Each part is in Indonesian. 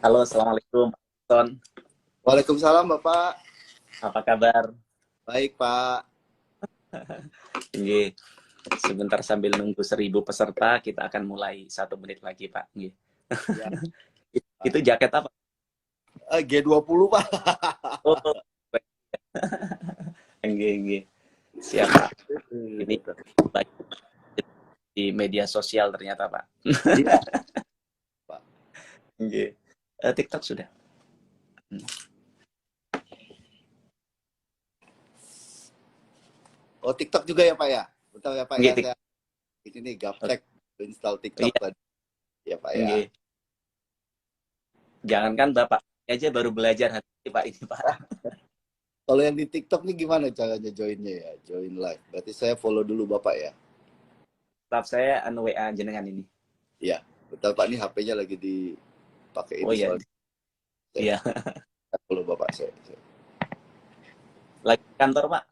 Halo, Assalamualaikum, Pak Ton. Waalaikumsalam Bapak. Apa kabar? Baik Pak. Nggih, sebentar sambil nunggu 1.000 peserta, kita akan mulai 1 menit lagi, Pak. Nggih. Ya, Itu Pak. jaket apa? G20 Pak. Oh, nggih, nggih. Siap, Pak. Ini Gitu. baik di media sosial ternyata, Pak. Iya Pak. Nggih. TikTok sudah. Hmm. Oh TikTok juga ya Pak ya? Bentar ya Pak ya, Nggih, saya TikTok. ini nih gaptek install TikTok Iya, tadi. Ya Pak ya. nggih. Jangankan Bapak aja baru belajar hari ini, Pak, ini, Pak. Kalau yang di TikTok nih gimana caranya joinnya ya? Join live. Berarti saya follow dulu Bapak ya. Staff saya WA jenengan ini. Iya. Bentar Pak, nih HP-nya lagi dipakai Oh ini iya, soal saya iya. follow Bapak saya. Lagi kantor, Pak.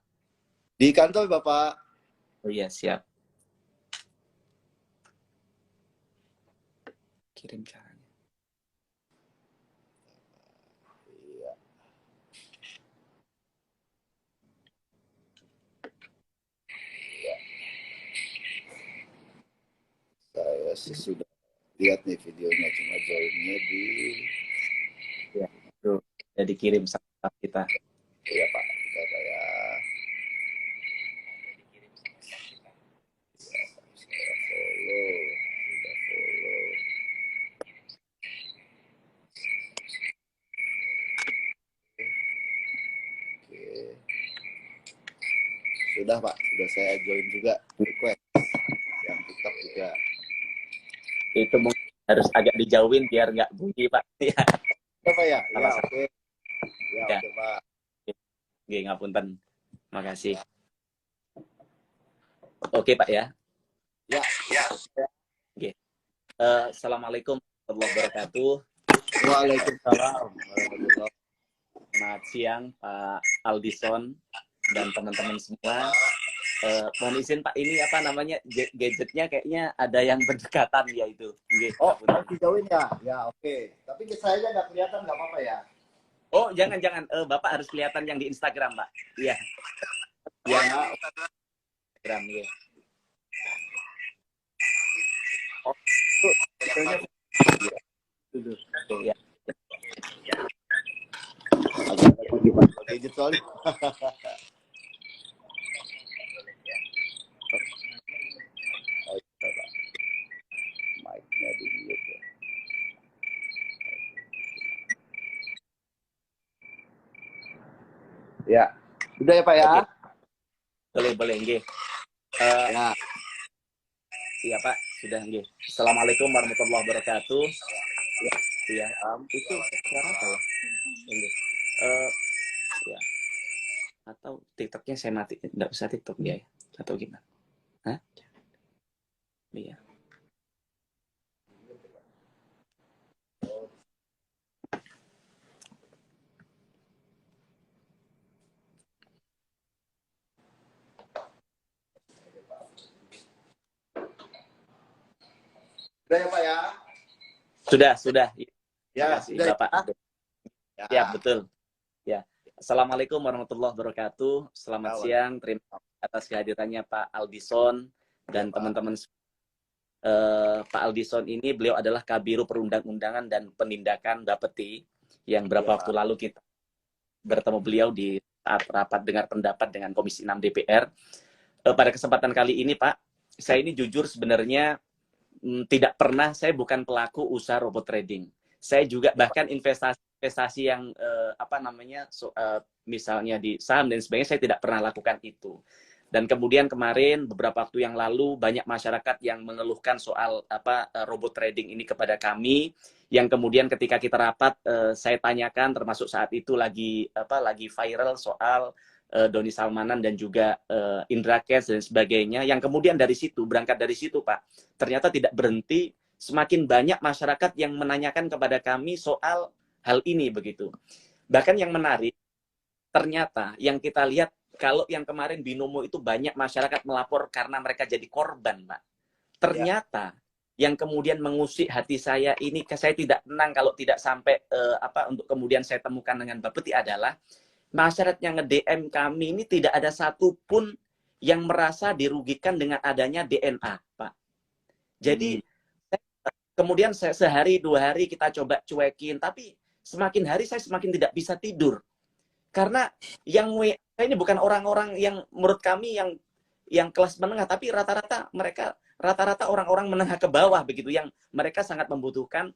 Di kantor Bapak. Oh iya, siap. Kirim caranya. Iya. Saya sih sudah lihat nih videonya, cuma joinnya di. Iya, tuh. Udah dikirim sama staff kita. Iya Pak, saya sudah follow, sudah follow. Oke, sudah Pak, sudah saya join juga request yang TikTok juga. Itu mungkin harus agak dijauhin biar nggak bunyi, Pak. Ya, Ya Pak ya, ya salah satu. oke, ya Ya, oke Pak. oke, ngapunten. Makasih. Ya, Oke, Pak ya. ya, ya. Oke. Assalamualaikum warahmatullahi wabarakatuh. Waalaikumsalam warahmatullahi. Selamat siang, Pak Aldison dan teman-teman semua. Mohon izin, Pak, ini apa namanya gadgetnya kayaknya ada yang berdekatan ya itu. Oke, Oh, ngapunten. harus dijauhin ya, ya oke. Tapi saya aja nggak kelihatan, nggak apa-apa ya. Oh, jangan-jangan. Bapak harus kelihatan yang di Instagram, Pak. Iya, Oh yang ya, Instagram. Ya. oh itu videonya itu. Ya. Agak gimana? Gadget soalnya. Oh, iya, Pak. Mic-nya di mute ya. Ya, sudah ya Pak ya. Oke, boleh, nggih. Ya, Iya, Pak, sudah nggih. Assalamualaikum warahmatullahi wabarakatuh. Ya, iya. Itu suara apa ya? Nggih. Eh, ya. Atau TikToknya saya mati, nggak usah TikTok dia ya? Atau gimana? Hah? Iya. sudah ya Pak ya. Sudah. Terima Ya, kasih, sudah Bapak. ya. Siap, Ya, betul. Ya. Assalamualaikum warahmatullahi wabarakatuh. ya, Selamat siang. Terima kasih atas kehadirannya Pak Aldison ya dan Pak. teman-teman. Pak Aldison ini beliau adalah Kabiro Perundang-undangan dan Penindakan Bapeti yang Ya, beberapa waktu lalu kita bertemu beliau di saat rapat dengar pendapat dengan Komisi 6 DPR. Pada kesempatan kali ini, Pak, saya ini jujur sebenarnya tidak pernah, saya bukan pelaku usaha robot trading. Saya juga ya Pak. bahkan investasi yang apa namanya, misalnya di saham dan sebagainya, saya tidak pernah lakukan itu. Dan kemudian kemarin beberapa waktu yang lalu banyak masyarakat yang mengeluhkan soal apa robot trading ini kepada kami, yang kemudian ketika kita rapat saya tanyakan, termasuk saat itu lagi viral soal Doni Salmanan dan juga Indra Kents dan sebagainya, yang kemudian dari situ berangkat dari situ, Pak, ternyata tidak berhenti, semakin banyak masyarakat yang menanyakan kepada kami soal hal ini begitu. Bahkan yang menarik, ternyata yang kita lihat kalau yang kemarin binomo itu banyak masyarakat melapor karena mereka jadi korban, Pak. Ya, Ternyata yang kemudian mengusik hati saya ini, saya tidak tenang kalau tidak sampai untuk kemudian saya temukan dengan Bapeti adalah masyarakat yang nge-DM kami ini tidak ada satupun yang merasa dirugikan dengan adanya DNA, Pak. Jadi kemudian sehari 2 hari kita coba cuekin, tapi semakin hari saya semakin tidak bisa tidur. Karena yang ini bukan orang-orang yang menurut kami yang kelas menengah, tapi rata-rata mereka orang-orang menengah ke bawah begitu, yang mereka sangat membutuhkan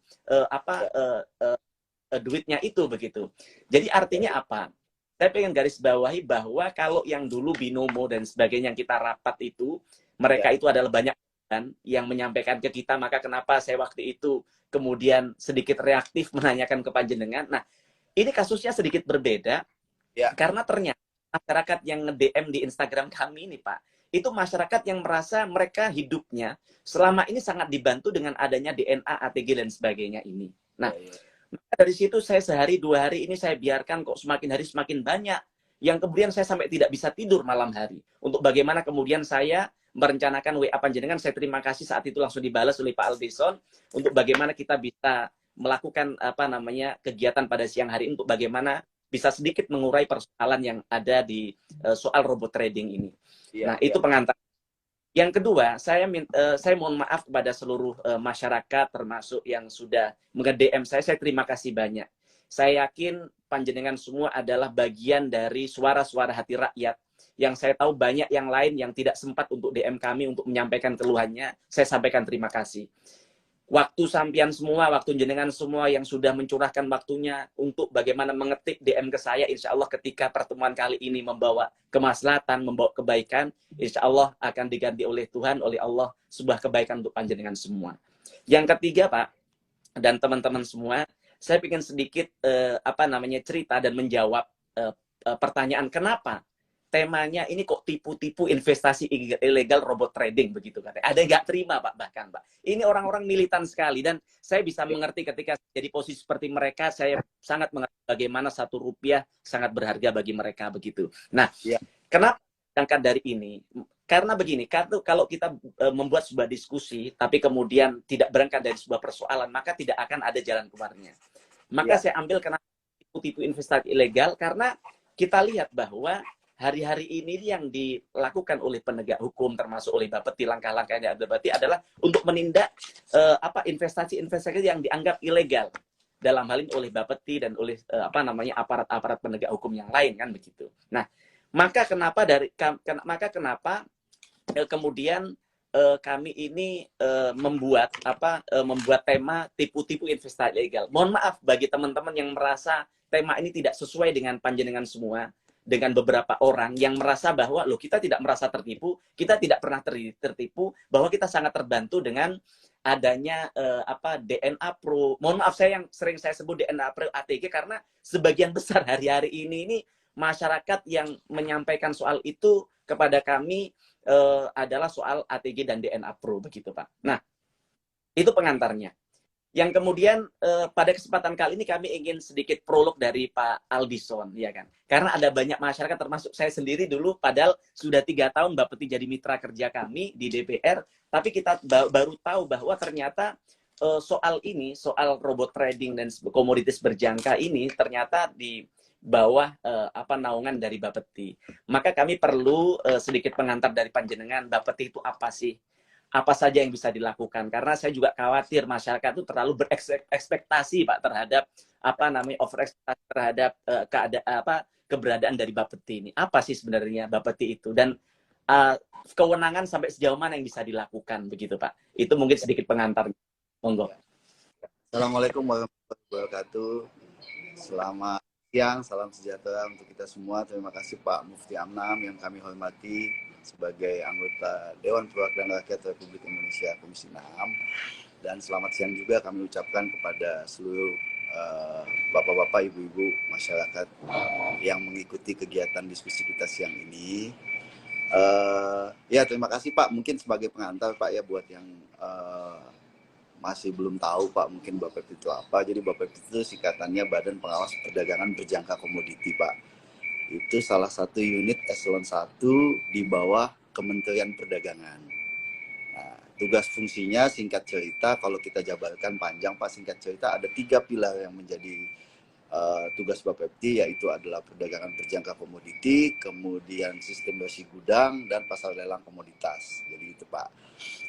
duitnya itu begitu. Jadi artinya apa? Saya pengen garis bawahi bahwa kalau yang dulu binomo dan sebagainya yang kita rapat itu, mereka itu adalah banyak yang menyampaikan ke kita, maka kenapa saya waktu itu kemudian sedikit reaktif menanyakan ke panjenengan. Nah, ini kasusnya sedikit berbeda, karena ternyata masyarakat yang nge-DM di Instagram kami ini, Pak, itu masyarakat yang merasa mereka hidupnya selama ini sangat dibantu dengan adanya DNA, ATG, dan sebagainya ini. Nah, dari situ saya sehari 2 hari ini saya biarkan kok semakin hari semakin banyak yang kemudian saya sampai tidak bisa tidur malam hari. Untuk bagaimana kemudian saya merencanakan WA panjenengan, saya terima kasih saat itu langsung dibalas oleh Pak Aldison untuk bagaimana kita bisa melakukan kegiatan pada siang hari untuk bagaimana bisa sedikit mengurai persoalan yang ada di soal robot trading ini. Nah, itu pengantar. Yang kedua, saya mohon maaf kepada seluruh masyarakat termasuk yang sudah nge-DM saya terima kasih banyak. Saya yakin panjenengan semua adalah bagian dari suara-suara hati rakyat yang saya tahu banyak yang lain yang tidak sempat untuk DM kami untuk menyampaikan keluhannya. Saya sampaikan terima kasih. Waktu sampian semua, waktu jenengan semua yang sudah mencurahkan waktunya untuk bagaimana mengetik DM ke saya, insya Allah ketika pertemuan kali ini membawa kemaslahatan, membawa kebaikan, insya Allah akan diganti oleh Tuhan, oleh Allah, sebuah kebaikan untuk panjenengan semua. Yang ketiga, Pak, dan teman-teman semua, saya ingin sedikit cerita dan menjawab pertanyaan kenapa temanya ini kok tipu-tipu investasi ilegal robot trading begitu katanya. Ada nggak terima Pak, bahkan Pak. Ini orang-orang militan sekali dan saya bisa mengerti ketika jadi posisi seperti mereka, saya sangat mengerti bagaimana 1 rupiah sangat berharga bagi mereka begitu. Nah, kenapa angkat dari ini? Karena begini, kalau kita membuat sebuah diskusi tapi kemudian tidak berangkat dari sebuah persoalan, maka tidak akan ada jalan keluarnya. Maka saya ambil kenapa tipu-tipu investasi ilegal, karena kita lihat bahwa hari-hari ini yang dilakukan oleh penegak hukum termasuk oleh Bapeti, langkah-langkah yang Bapeti adalah untuk menindak investasi-investasi yang dianggap ilegal dalam hal ini oleh Bapeti dan oleh aparat-aparat penegak hukum yang lain kan begitu. Nah, maka kenapa kemudian kami ini membuat tema tipu-tipu investasi ilegal. Mohon maaf bagi teman-teman yang merasa tema ini tidak sesuai dengan panjenengan semua, dengan beberapa orang yang merasa bahwa loh kita tidak merasa tertipu, kita tidak pernah tertipu, bahwa kita sangat terbantu dengan adanya DNA Pro. Mohon maaf saya yang sering saya sebut DNA Pro ATG karena sebagian besar hari-hari ini masyarakat yang menyampaikan soal itu kepada kami adalah soal ATG dan DNA Pro begitu Pak. Nah, itu pengantarnya. Yang kemudian pada kesempatan kali ini kami ingin sedikit prolog dari Pak Aldison, ya kan? Karena ada banyak masyarakat termasuk saya sendiri dulu, padahal sudah 3 tahun Bapeti jadi mitra kerja kami di DPR, tapi kita baru tahu bahwa ternyata soal robot trading dan komoditas berjangka ini ternyata di bawah naungan dari Bapeti. Maka kami perlu sedikit pengantar dari panjenengan, Bapeti itu apa sih? Apa saja yang bisa dilakukan, karena saya juga khawatir masyarakat itu terlalu berekspektasi Pak terhadap overekspektasi terhadap keberadaan dari Bapeti ini. Apa sih sebenarnya Bapeti itu dan kewenangan sampai sejauh mana yang bisa dilakukan begitu Pak. Itu mungkin sedikit pengantar. Monggo. Assalamualaikum warahmatullahi wabarakatuh. Selamat siang, salam sejahtera untuk kita semua. Terima kasih Pak Mufti Amnam yang kami hormati sebagai anggota Dewan Perwakilan Rakyat Republik Indonesia Komisi 6. Dan selamat siang juga kami ucapkan kepada seluruh bapak-bapak, ibu-ibu masyarakat yang mengikuti kegiatan diskusi kita siang ini. Ya terima kasih Pak, mungkin sebagai pengantar Pak ya buat yang masih belum tahu Pak mungkin Bapepti itu apa. Jadi Bapepti itu singkatannya Badan Pengawas Perdagangan Berjangka Komoditi Pak. Itu salah satu unit eselon 1 di bawah Kementerian Perdagangan. Nah, tugas fungsinya singkat cerita, kalau kita jabarkan panjang Pak, singkat cerita ada 3 pilar yang menjadi tugas Bapepti, yaitu adalah perdagangan berjangka komoditi, kemudian sistem bersih gudang, dan pasar lelang komoditas. Jadi itu Pak.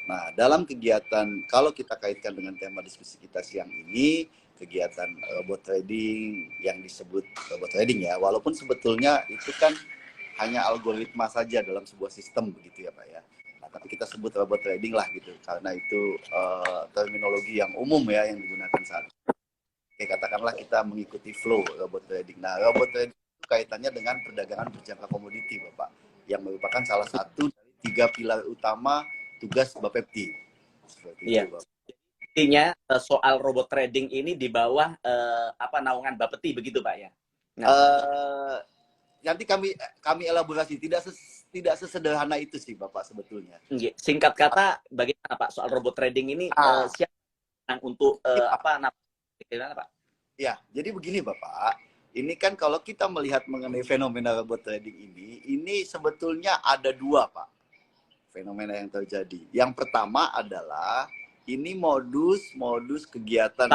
Nah, dalam kegiatan, kalau kita kaitkan dengan tema diskusi kita siang ini, kegiatan robot trading yang disebut robot trading ya, walaupun sebetulnya itu kan hanya algoritma saja dalam sebuah sistem begitu ya Pak ya. Nah, tapi kita sebut robot trading lah gitu, karena itu terminologi yang umum ya yang digunakan saat ini. Oke, katakanlah kita mengikuti flow robot trading. Nah, robot trading itu kaitannya dengan perdagangan berjangka komoditi Bapak, yang merupakan salah satu dari 3 pilar utama tugas Bapepti. Seperti Iya. itu Bapak. Intinya soal robot trading ini di bawah naungan Bapepti begitu Pak ya? Nanti kami elaborasi, tidak sesederhana itu sih Bapak sebetulnya. Singkat kata, bagaimana Pak soal robot trading ini siapa yang untuk gimana Pak? Ya, jadi begini Bapak, ini kan kalau kita melihat mengenai fenomena robot trading ini sebetulnya ada 2 Pak fenomena yang terjadi. Yang pertama adalah ini modus kegiatan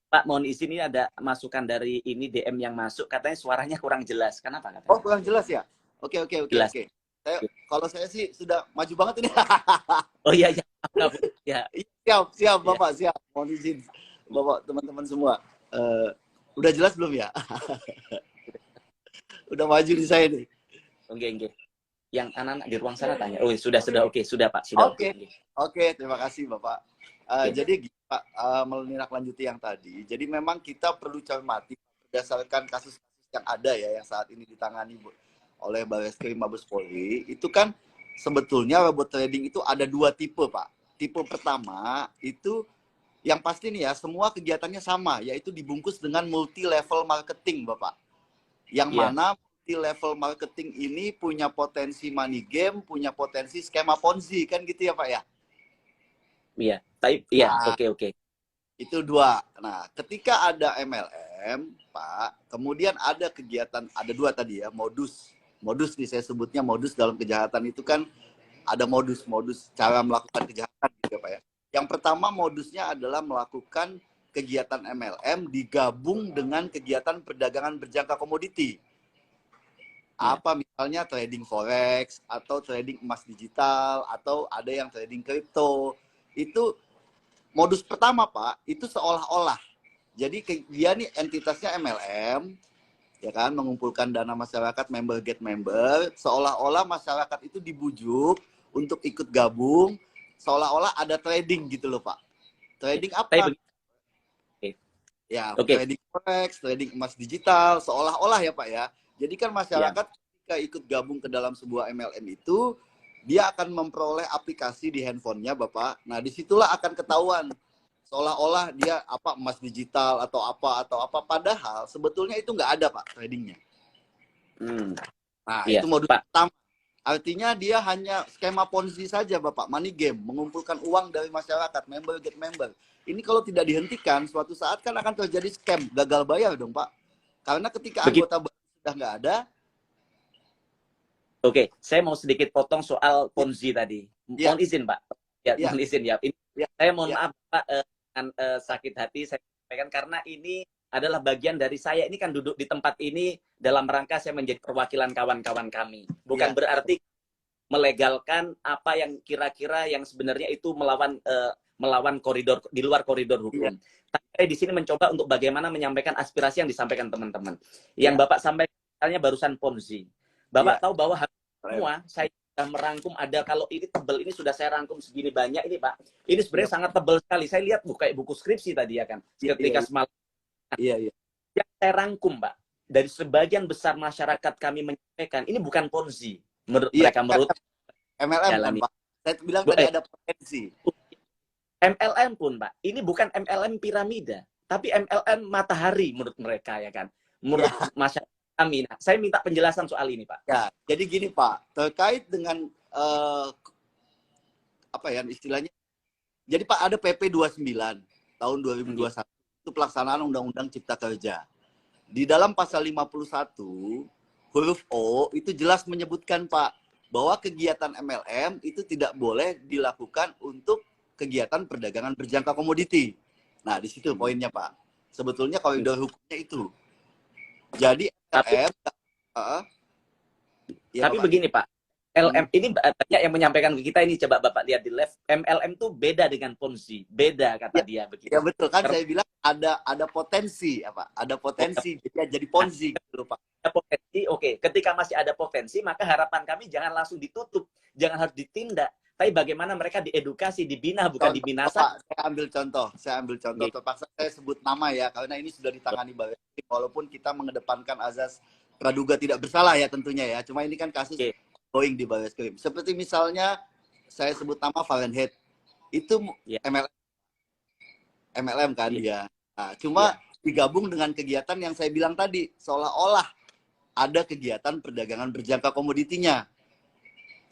Pak, mohon izin, ini ada masukan dari ini DM yang masuk, katanya suaranya kurang jelas. Kenapa katanya? Oh, kurang jelas ya? Oke. Jelas. Kalau saya sih sudah maju banget ini. Oh iya, ya. Siap Bapak, siap. Mohon izin Bapak, teman-teman semua. Udah jelas belum ya? Udah maju di saya nih. Oke. Yang anak-anak di ruang sana tanya. Oh, sudah oke, sudah Pak, sudah Oke, terima kasih Bapak. Jadi Pak, menindaklanjuti yang tadi. Jadi memang kita perlu cermati berdasarkan kasus-kasus yang ada ya, yang saat ini ditangani oleh Barreskrim Mabes Polri. Itu kan sebetulnya robot trading itu ada 2 tipe Pak. Tipe pertama itu yang pasti nih ya, semua kegiatannya sama, yaitu dibungkus dengan multi level marketing Bapak. Yang mana multi level marketing ini punya potensi money game, punya potensi skema Ponzi, kan gitu ya Pak ya? Iya, oke. Itu 2. Nah, ketika ada MLM, Pak, kemudian ada kegiatan, ada 2 tadi ya, modus nih saya sebutnya modus dalam kejahatan itu kan ada modus cara melakukan kejahatan gitu ya Pak ya. Yang pertama modusnya adalah melakukan kegiatan MLM digabung dengan kegiatan perdagangan berjangka komoditi. Apa misalnya trading forex atau trading emas digital atau ada yang trading kripto. Itu modus pertama Pak, itu seolah-olah. Jadi dia nih entitasnya MLM, ya kan, mengumpulkan dana masyarakat, member get member, seolah-olah masyarakat itu dibujuk untuk ikut gabung, seolah-olah ada trading gitu loh Pak. Trading apa? Ya, trading forex, trading emas digital, seolah-olah ya Pak ya. Jadi kan masyarakat ketika ikut gabung ke dalam sebuah MLM itu, dia akan memperoleh aplikasi di handphonenya Bapak. Nah, disitulah akan ketahuan seolah-olah dia emas digital atau apa. Padahal sebetulnya itu nggak ada Pak tradingnya. Nah, itu modus pertama. Artinya dia hanya skema Ponzi saja Bapak, money game, mengumpulkan uang dari masyarakat, member get member. Ini kalau tidak dihentikan, suatu saat kan akan terjadi scam, gagal bayar dong Pak. Karena ketika anggota baru sudah nggak ada. Oke, saya mau sedikit potong soal Ponzi tadi. Mohon izin Pak. Mohon izin ya. Saya mohon maaf Pak, dengan sakit hati saya sampaikan karena ini adalah bagian dari saya. Ini kan duduk di tempat ini dalam rangka saya menjadi perwakilan kawan-kawan kami. Bukan berarti melegalkan apa yang kira-kira yang sebenarnya itu melawan koridor, di luar koridor hukum. Tapi saya di sini mencoba untuk bagaimana menyampaikan aspirasi yang disampaikan teman-teman. Yang Bapak sampaikan misalnya barusan Ponzi. Bapak tahu bahwa semua saya sudah merangkum, ada kalau ini tebel, ini sudah saya rangkum segini banyak ini Pak. Ini sebenarnya sangat tebel sekali. Saya lihat kayak buku skripsi tadi ya kan. Ketika semalam. Yang saya rangkum Pak, dari sebagian besar masyarakat kami menyampaikan, ini bukan Ponzi. Menurut mereka, menurut MLM kan Pak. Saya bilang tadi ada potensi. MLM pun Pak, ini bukan MLM piramida, tapi MLM matahari menurut mereka ya kan. Menurut masyarakat kami. Nah, saya minta penjelasan soal ini Pak. Ya, jadi gini Pak, terkait dengan istilahnya. Jadi Pak ada PP 29 tahun 2021 itu pelaksanaan Undang-Undang Cipta Kerja. Di dalam pasal 51 huruf O itu jelas menyebutkan Pak, bahwa kegiatan MLM itu tidak boleh dilakukan untuk kegiatan perdagangan berjangka komoditi. Nah, di situ poinnya, Pak. Sebetulnya koridor hukumnya itu. Jadi Tapi MLM, ya tapi Bapak. begini Pak, LM ini banyak yang menyampaikan ke kita ini, coba Bapak lihat di live, MLM tuh beda dengan Ponzi, beda kata Ya, dia begitu. ya betul kan, saya bilang ada potensi apa? Ada potensi jadi Ponzi gitu, Pak. Ada potensi, oke. Ketika masih ada potensi, maka harapan kami jangan langsung ditutup, jangan harus ditindak. Tapi bagaimana mereka diedukasi, dibina, bukan Contoh, dibinasakan. Pak, saya ambil contoh. Terpaksa saya sebut nama ya, karena ini sudah ditangani Baris Krim, walaupun kita mengedepankan azas praduga tidak bersalah ya tentunya ya. Cuma ini kan kasus going di Baris Krim. Seperti misalnya saya sebut nama Fahrenheit, itu MLM kan dia. Nah, cuma digabung dengan kegiatan yang saya bilang tadi, seolah-olah ada kegiatan perdagangan berjangka komoditinya.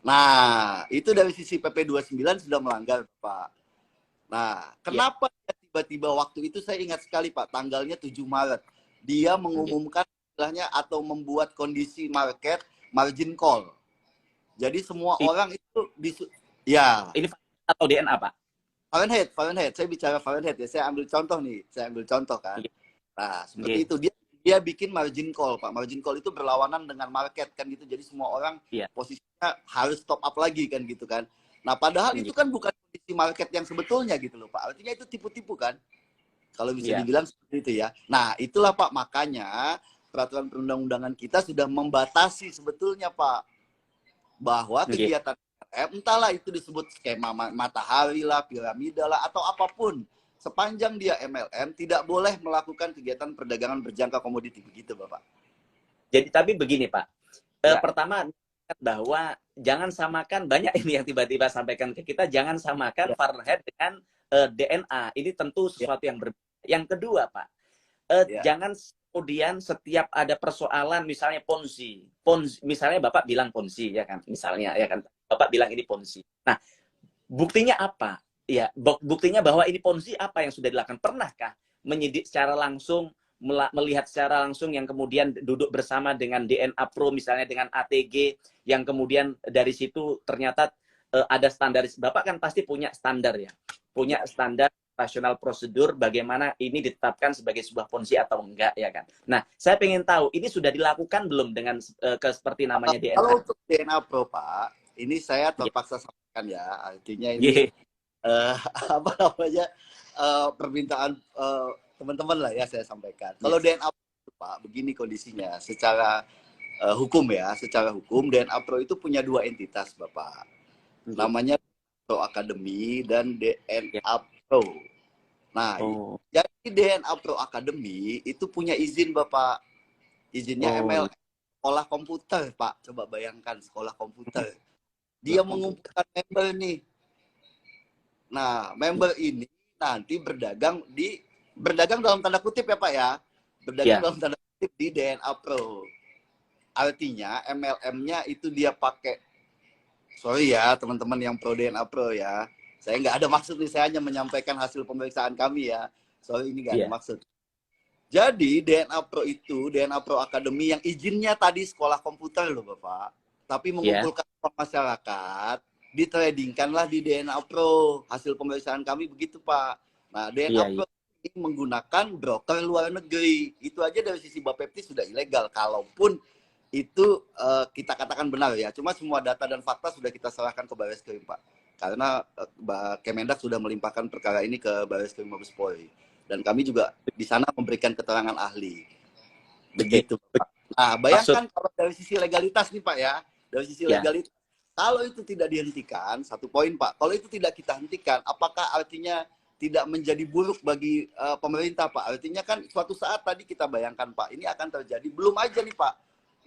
Nah, itu dari sisi PP 29 sudah melanggar, Pak. Nah, kenapa tiba-tiba waktu itu saya ingat sekali, Pak, tanggalnya 7 Maret. Dia mengumumkan istilahnya atau membuat kondisi market margin call. Jadi semua orang itu ya. Ini atau DNA, Pak? Fahrenheit. Saya bicara Fahrenheit ya. Saya ambil contoh nih. Saya ambil contoh kan. Nah, seperti itu dia bikin margin call, Pak. Margin call itu berlawanan dengan market kan gitu. Jadi semua orang posisinya harus top up lagi kan gitu kan. Nah, padahal itu kan bukan kondisi market yang sebetulnya gitu loh, Pak. Artinya itu tipu-tipu kan. Kalau bisa dibilang seperti itu ya. Nah, itulah Pak, makanya peraturan perundang-undangan kita sudah membatasi sebetulnya, Pak, bahwa kegiatan entahlah itu disebut skema matahari lah, piramida lah, atau apapun, sepanjang dia MLM tidak boleh melakukan kegiatan perdagangan berjangka komoditi, begitu Bapak. Jadi tapi begini Pak, pertama bahwa jangan samakan, banyak ini yang tiba-tiba sampaikan ke kita, jangan samakan Fahrenheit dengan DNA, ini tentu sesuatu yang berbeda. Yang kedua Pak, jangan kemudian setiap ada persoalan misalnya Ponzi, misalnya Bapak bilang Ponzi ya kan, misalnya ya kan, Bapak bilang ini Ponzi. Nah, buktinya apa? Ya, buktinya bahwa ini Ponzi apa yang sudah dilakukan? Pernahkah menyidik secara langsung, melihat secara langsung yang kemudian duduk bersama dengan DNA Pro misalnya dengan ATG yang kemudian dari situ ternyata ada standar. Bapak kan pasti punya standar ya, punya standar operasional prosedur bagaimana ini ditetapkan sebagai sebuah Ponzi atau enggak ya kan. Nah, saya pengen tahu ini sudah dilakukan belum dengan seperti namanya DNA? Kalau untuk DNA Pro Pak, ini saya terpaksa sampaikan ya, artinya ini apa namanya permintaan teman-teman lah ya saya sampaikan. Kalau DNA Pro Pak, begini kondisinya secara hukum ya, secara hukum DNA Pro itu punya dua entitas Bapak, namanya Pro Academy dan DNA Pro. Nah, jadi DNA Pro Academy itu punya izin Bapak. Izinnya ML, sekolah komputer, Pak. Coba bayangkan sekolah komputer. Dia mengumpulkan member nih. Nah, member ini nanti berdagang dalam tanda kutip ya, Pak ya. Berdagang dalam tanda kutip di DNA Pro. Artinya MLM-nya itu dia pakai, sorry ya teman-teman yang pro DNA Pro ya. Saya nggak ada maksud nih, saya hanya menyampaikan hasil pemeriksaan kami ya. Soal ini nggak ada maksud. Jadi DNA Pro itu, DNA Pro Academy yang izinnya tadi sekolah komputer loh Bapak. Tapi mengumpulkan masyarakat, ditradingkanlah di DNA Pro. Hasil pemeriksaan kami begitu Pak. Nah DNA Pro ini menggunakan broker luar negeri. Itu aja dari sisi Bapepti sudah ilegal. Kalaupun itu kita katakan benar ya. Cuma semua data dan fakta sudah kita serahkan ke Baris Krim Pak. Karena Kemendak sudah melimpahkan perkara ini ke Baris Krim Mabes Polri, dan kami juga di sana memberikan keterangan ahli. Begitu Pak. Nah, bayangkan kalau dari sisi legalitas nih Pak ya, dari sisi legalitas, kalau itu tidak dihentikan, satu poin Pak, kalau itu tidak kita hentikan, apakah artinya tidak menjadi buruk bagi pemerintah Pak? Artinya kan suatu saat tadi kita bayangkan Pak, ini akan terjadi, belum aja nih Pak,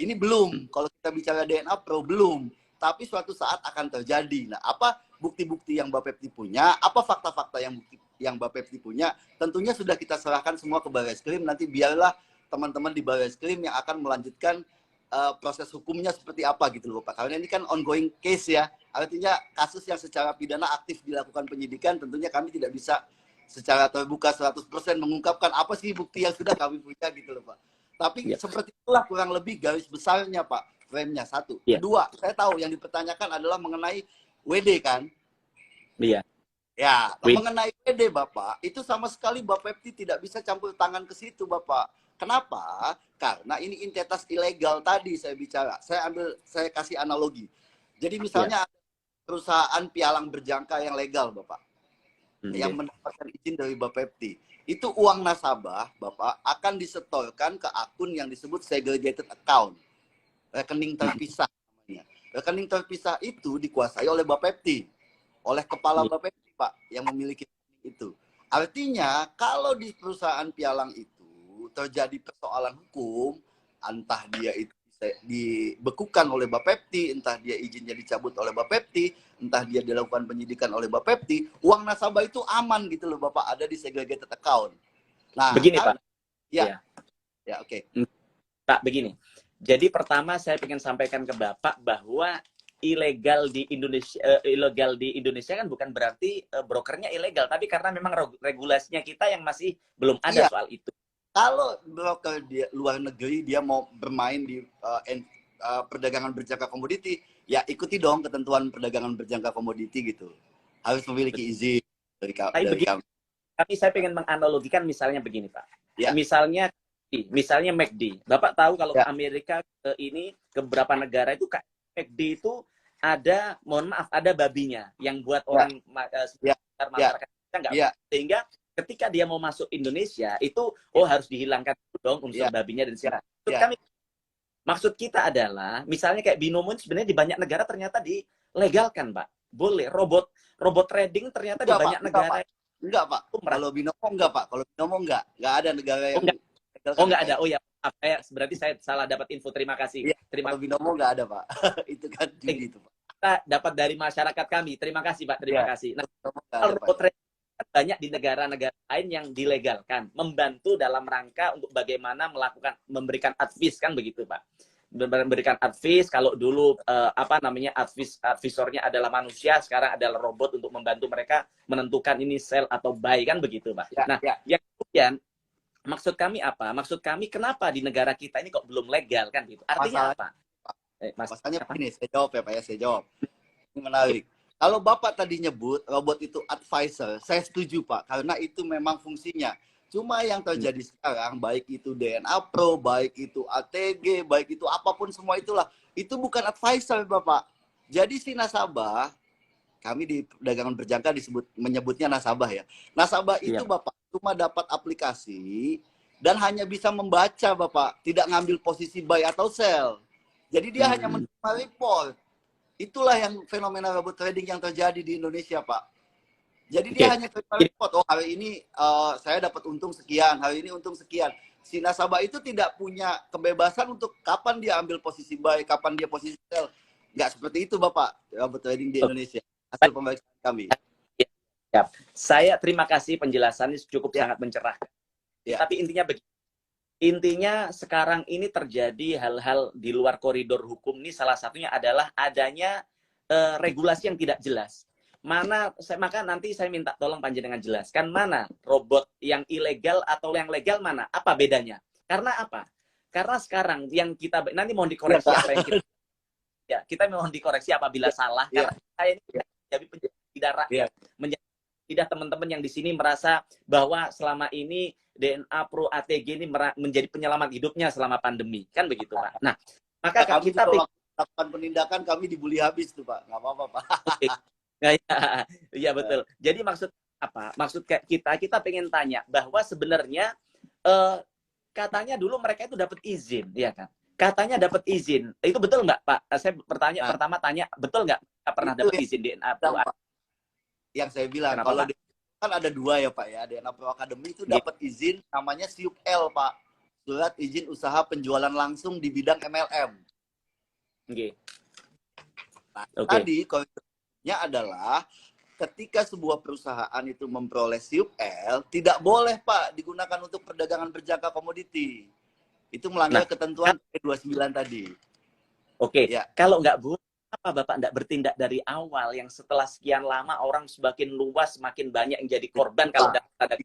ini belum, kalau kita bicara DNA Pro belum, tapi suatu saat akan terjadi. Nah, apa bukti-bukti yang Bapepti punya, apa fakta-fakta yang Bapepti punya, tentunya sudah kita serahkan semua ke Baris Krim. Nanti biarlah teman-teman di Baris Krim yang akan melanjutkan proses hukumnya seperti apa gitu loh Pak. Karena ini kan ongoing case ya, artinya kasus yang secara pidana aktif dilakukan penyidikan, tentunya kami tidak bisa secara terbuka 100% mengungkapkan apa sih bukti yang sudah kami punya gitu loh Pak. Tapi seperti itulah kurang lebih garis besarnya Pak. frame-nya satu. Iya. Kedua, saya tahu yang dipertanyakan adalah mengenai WD kan? Iya. Ya, WD. mengenai WD Bapak, itu sama sekali Bapepti tidak bisa campur tangan ke situ Bapak. Kenapa? Karena ini entitas ilegal tadi saya bicara. Saya kasih analogi. Jadi misalnya perusahaan pialang berjangka yang legal Bapak, yang mendapatkan izin dari Bapepti. Itu uang nasabah, Bapak, akan disetorkan ke akun yang disebut segregated account. Rekening terpisah namanya. Rekening terpisah itu dikuasai oleh Bapepti. Oleh kepala Bapepti, Pak, yang memiliki itu. Artinya, kalau di perusahaan pialang itu terjadi persoalan hukum, entah dia itu dibekukan oleh Bapepti, entah dia izinnya dicabut oleh Bapepti, entah dia dilakukan penyidikan oleh Bapepti, uang nasabah itu aman gitu loh Bapak, ada di segregated account. Nah, begini Pak. Ya, oke. Pak, begini. Jadi pertama saya ingin sampaikan ke Bapak bahwa ilegal di Indonesia kan bukan berarti brokernya ilegal, tapi karena memang regulasinya kita yang masih belum ada soal itu. Kalau broker di luar negeri dia mau bermain di perdagangan berjangka komoditi, ya ikuti dong ketentuan perdagangan berjangka komoditi gitu. Harus memiliki izin dari kami. Tapi saya ingin menganalogikan misalnya begini Pak. Ya. Misalnya McD. Bapak tahu kalau ke Amerika ini ke beberapa negara itu McD itu ada, mohon maaf, ada babinya yang buat orang masyarakat kita nggak. Sehingga ketika dia mau masuk Indonesia itu harus dihilangkan dong unsur babinya dan siapa. Maksud kita adalah misalnya kayak binomo sebenarnya di banyak negara ternyata dilegalkan, Pak. Boleh robot trading ternyata di banyak negara. Enggak, Pak. Kalau binomo enggak, Pak. Kalau binomo enggak ada negara yang enggak ada. Oh ya, berarti saya salah dapat info. Terima kasih. Kalau binomo enggak ada, Pak. Itu kan judi itu, Pak. Kita dapat dari masyarakat kami. Terima kasih, Pak. Terima kasih. Nah, robot trading banyak di negara-negara lain yang dilegalkan, membantu dalam rangka untuk bagaimana memberikan advice kan begitu Pak, memberikan advice. Kalau dulu advisornya adalah manusia, sekarang adalah robot untuk membantu mereka menentukan ini sell atau buy kan begitu Pak. Yang kemudian maksud kami apa? Maksud kami kenapa di negara kita ini kok belum legal kan gitu? Artinya apa? Masalahnya begini, saya jawab ya Pak ya, saya jawab. Ini menarik. Kalau Bapak tadi nyebut robot itu advisor, saya setuju Pak, karena itu memang fungsinya. Cuma yang terjadi sekarang, baik itu DNA Pro, baik itu ATG, baik itu apapun semua itulah, itu bukan advisor Bapak. Jadi si nasabah, kami di perdagangan berjangka menyebutnya nasabah ya. Nasabah itu Bapak cuma dapat aplikasi dan hanya bisa membaca Bapak, tidak ngambil posisi buy atau sell. Jadi dia hanya menerima report. Itulah yang fenomena robot trading yang terjadi di Indonesia, Pak. Jadi dia hanya terima report, oh hari ini saya dapat untung sekian, hari ini untung sekian. Si nasabah itu tidak punya kebebasan untuk kapan dia ambil posisi buy, kapan dia posisi sell. Nggak seperti itu, Bapak, robot trading di Indonesia. Hasil pemeriksaan kami. Saya terima kasih penjelasannya cukup sangat mencerahkan. Tapi intinya begini. Intinya sekarang ini terjadi hal-hal di luar koridor hukum ini, salah satunya adalah adanya regulasi yang tidak jelas. Maka nanti saya minta tolong panjenengan jelaskan mana robot yang ilegal atau yang legal mana, apa bedanya? Karena apa? Karena sekarang yang kita nanti mohon dikoreksi apa yang kita mohon dikoreksi apabila salah. Karena saya ini jadi tidak rakyat, tidak teman-teman yang di sini merasa bahwa selama ini DNA Pro ATG ini menjadi penyelamat hidupnya selama pandemi. Kan begitu, Pak. Nah, maka kita lakukan penindakan, kami dibully habis tuh, Pak. Nggak apa-apa, Pak. Iya, betul. Jadi maksud apa? Maksud kita pengen tanya bahwa sebenarnya katanya dulu mereka itu dapat izin, ya kan? Katanya dapat izin. Itu betul nggak, Pak? Saya pertama tanya, betul nggak pernah dapat izin DNA Pro? Yang saya bilang, kalau kan ada dua ya Pak ya, DNA Pro Academy itu dapat izin namanya SIUP-L Pak, surat izin usaha penjualan langsung di bidang MLM. Tadi koridornya adalah ketika sebuah perusahaan itu memperoleh SIUP-L, tidak boleh Pak digunakan untuk perdagangan berjangka komoditi. Itu melanggar ketentuan P29 tadi. Kalau nggak boleh, apa Bapak tidak bertindak dari awal yang setelah sekian lama orang semakin luas, semakin banyak yang jadi korban kalau dalam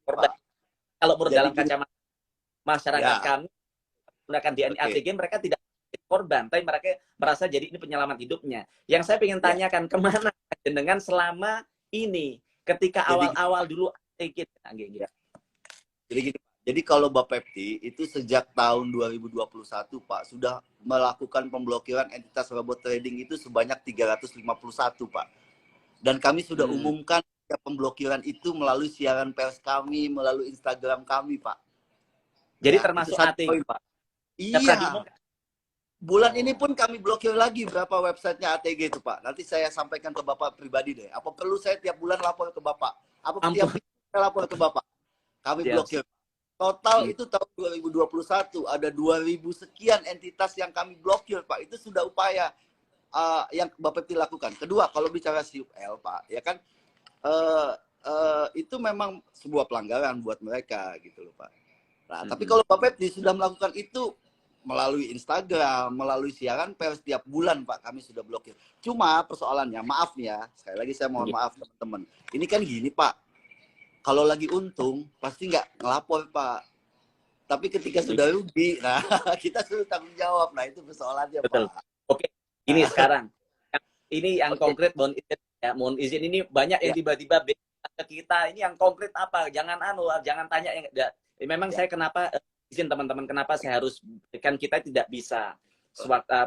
korban. Kalau menurut dalam kacamata masyarakat kami menggunakan DNA ATG mereka tidak korban, tapi mereka merasa jadi ini penyelamat hidupnya. Yang saya ingin tanyakan, kemana dengan selama ini, ketika awal-awal dulu gitu. Jadi gini, jadi kalau Bapepti itu sejak tahun 2021 Pak sudah melakukan pemblokiran entitas robot trading itu sebanyak 351 Pak. Dan kami sudah umumkan pemblokiran itu melalui siaran pers kami, melalui Instagram kami Pak. Jadi ya, termasuk ATG Pak. Iya. Bulan ini pun kami blokir lagi berapa websitenya ATG itu Pak. Nanti saya sampaikan ke Bapak pribadi deh. Apa perlu saya tiap bulan lapor ke Bapak? Apa tiap bulan saya lapor ke Bapak? Kami blokir. Total itu tahun 2021 ada 2000 sekian entitas yang kami blokir Pak. Itu sudah upaya yang Bapak lakukan. Kedua, kalau bicara CUL Pak, ya kan itu memang sebuah pelanggaran buat mereka gitu loh Pak. Nah, tapi kalau Bapak sudah melakukan itu melalui Instagram, melalui siaran pers setiap bulan Pak, kami sudah blokir. Cuma persoalannya, maaf ya, sekali lagi saya mohon maaf teman-teman. Ini kan gini Pak. Kalau lagi untung, pasti nggak ngelapor, Pak. Tapi ketika sudah rugi, nah kita sudah tanggung jawab. Nah, itu persoalannya, betul. Pak. Oke, ini sekarang. Ini yang konkret, mohon izin. Ini banyak yang tiba-tiba ke kita. Ini yang konkret apa? Jangan jangan tanya. Memang saya kenapa, izin teman-teman, kenapa saya harus, kan kita tidak bisa.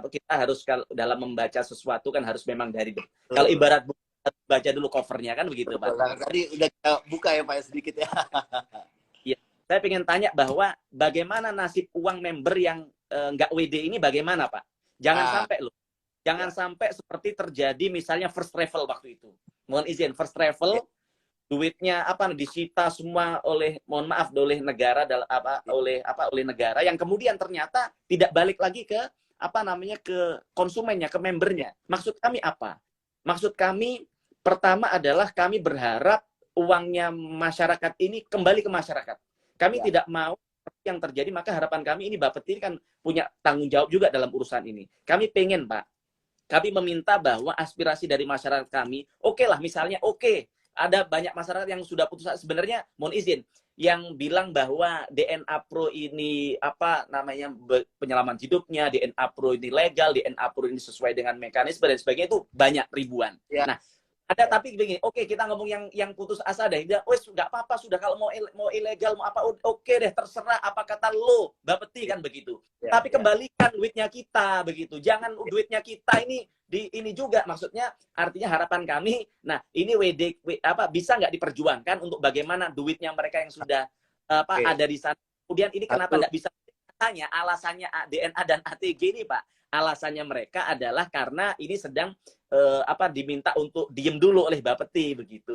Kita harus dalam membaca sesuatu kan harus memang dari, kalau ibarat baca dulu covernya kan begitu Pak. Tadi udah buka ya Pak sedikit ya. Iya. Saya pengen tanya bahwa bagaimana nasib uang member yang nggak WD ini bagaimana Pak? Jangan sampai loh. Jangan sampai seperti terjadi misalnya First Travel waktu itu. Mohon izin First Travel duitnya disita semua oleh, mohon maaf, oleh negara oleh negara yang kemudian ternyata tidak balik lagi ke ke konsumennya, ke membernya. Maksud kami apa? Maksud kami pertama adalah kami berharap uangnya masyarakat ini kembali ke masyarakat. Kami tidak mau yang terjadi, maka harapan kami ini Bapepti kan punya tanggung jawab juga dalam urusan ini. Kami pengen Pak, kami meminta bahwa aspirasi dari masyarakat kami, lah misalnya ada banyak masyarakat yang sudah putus sebenarnya, mohon izin, yang bilang bahwa DNA Pro ini penyelaman hidupnya, DNA Pro ini legal, DNA Pro ini sesuai dengan mekanisme dan sebagainya, itu banyak ribuan. Nah, ada tapi begini, kita ngomong yang putus asa deh, wes nggak apa-apa sudah, kalau mau ilegal mau apa deh, terserah apa kata lo, Bapepti kan begitu. Tapi kembalikan duitnya kita begitu, jangan duitnya kita ini juga, maksudnya artinya harapan kami, nah ini bisa nggak diperjuangkan untuk bagaimana duitnya mereka yang sudah ada di sana. Kemudian ini kenapa nggak bisa tanya alasannya DNA dan ATG ini Pak? Alasannya mereka adalah karena ini sedang diminta untuk diem dulu oleh Bapepti begitu.